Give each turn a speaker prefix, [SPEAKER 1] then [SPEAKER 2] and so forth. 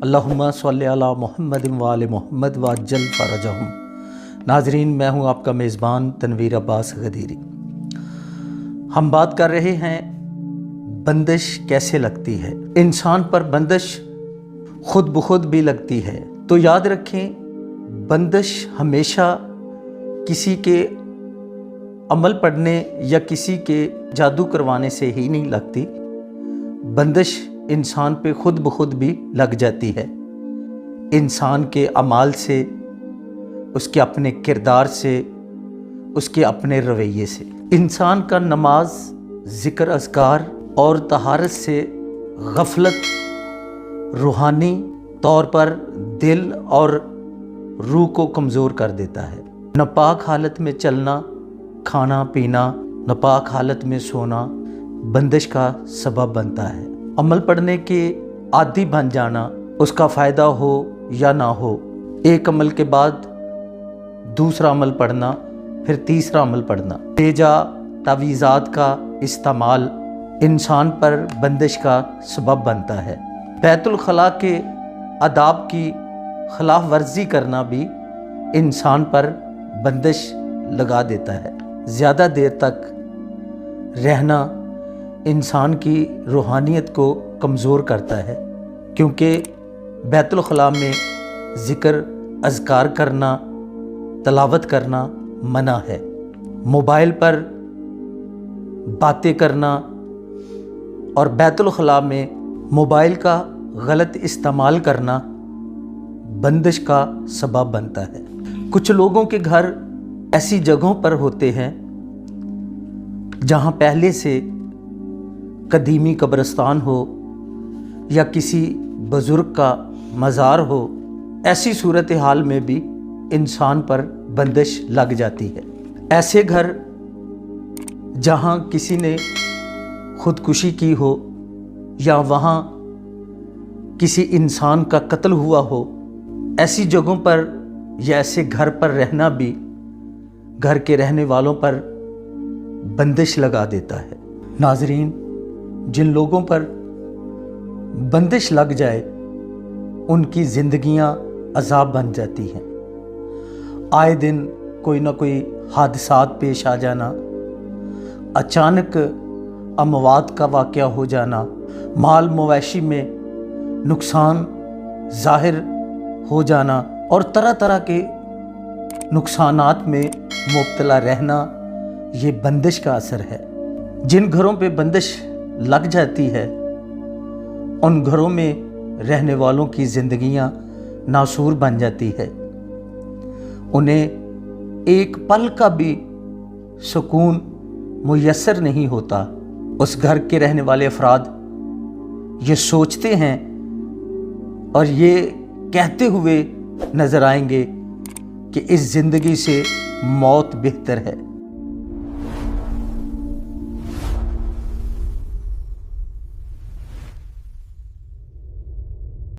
[SPEAKER 1] अल्लाहुम्मा सल्लि अला मुहम्मद व आले मुहम्मद वअज्जल फरजहुम। नाजरीन, मैं हूँ आपका मेज़बान तनवीर अब्बास गदीरी। हम बात कर रहे हैं बंदिश कैसे लगती है। इंसान पर बंदिश खुद ब खुद भी लगती है, तो याद रखें बंदिश हमेशा किसी के अमल पढ़ने या किसी के जादू करवाने से ही नहीं लगती। बंदिश इंसान पे खुद ब खुद भी लग जाती है, इंसान के अमाल से, उसके अपने किरदार से, उसके अपने रवैये से। इंसान का नमाज, ज़िक्र, अज़कार और तहारत से गफलत रूहानी तौर पर दिल और रूह को कमज़ोर कर देता है। नापाक हालत में चलना, खाना पीना, नापाक हालत में सोना बंदिश का सबब बनता है। अमल पढ़ने के आदी बन जाना, उसका फ़ायदा हो या ना हो, एक अमल के बाद दूसरा अमल पढ़ना, फिर तीसरा अमल पढ़ना, बेजा तावीज़ात का इस्तेमाल इंसान पर बंदिश का सबब बनता है। बैतुल खला के आदाब की खिलाफ वर्जी करना भी इंसान पर बंदिश लगा देता है। ज़्यादा देर तक रहना इंसान की रूहानियत को कमज़ोर करता है, क्योंकि बैतुल खला में ज़िक्र, अज़कार करना, तलावत करना मना है। मोबाइल पर बातें करना और बैतुल खला में मोबाइल का गलत इस्तेमाल करना बंदिश का सबब बनता है। कुछ लोगों के घर ऐसी जगहों पर होते हैं जहाँ पहले से कदीमी कब्रिस्तान हो या किसी बुज़ुर्ग का मज़ार हो। ऐसी सूरत हाल में भी इंसान पर बंदिश लग जाती है। ऐसे घर जहाँ किसी ने ख़ुदकुशी की हो या वहाँ किसी इंसान का कत्ल हुआ हो, ऐसी जगहों पर या ऐसे घर पर रहना भी घर के रहने वालों पर बंदिश लगा देता है। नाज़रीन, जिन लोगों पर बंदिश लग जाए उनकी ज़िंदगियां अज़ाब बन जाती हैं। आए दिन कोई ना कोई हादसात पेश आ जाना, अचानक अमवात का वाक़या हो जाना, माल मवेशी में नुकसान ज़ाहिर हो जाना और तरह तरह के नुकसानात में मुब्तला रहना, ये बंदिश का असर है। जिन घरों पे बंदिश लग जाती है उन घरों में रहने वालों की ज़िंदगियां नासूर बन जाती है। उन्हें एक पल का भी सुकून मुयस्सर नहीं होता। उस घर के रहने वाले अफराद ये सोचते हैं और ये कहते हुए नज़र आएंगे कि इस ज़िंदगी से मौत बेहतर है।